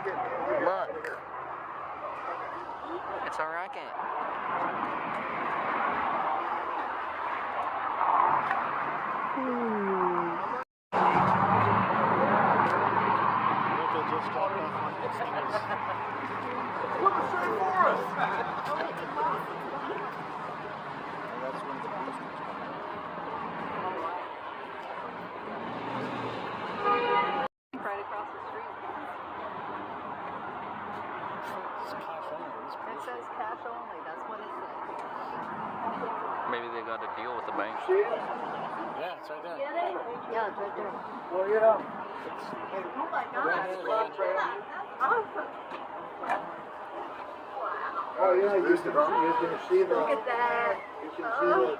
Look. It's a rocket. Right across the street. It says cash only. That's what it says. Maybe they got a deal with the bank. Yeah, it's right there. Yeah, it's right there. Well, yeah. Oh my God. Oh, yeah, you can see the. Look at that. You can see the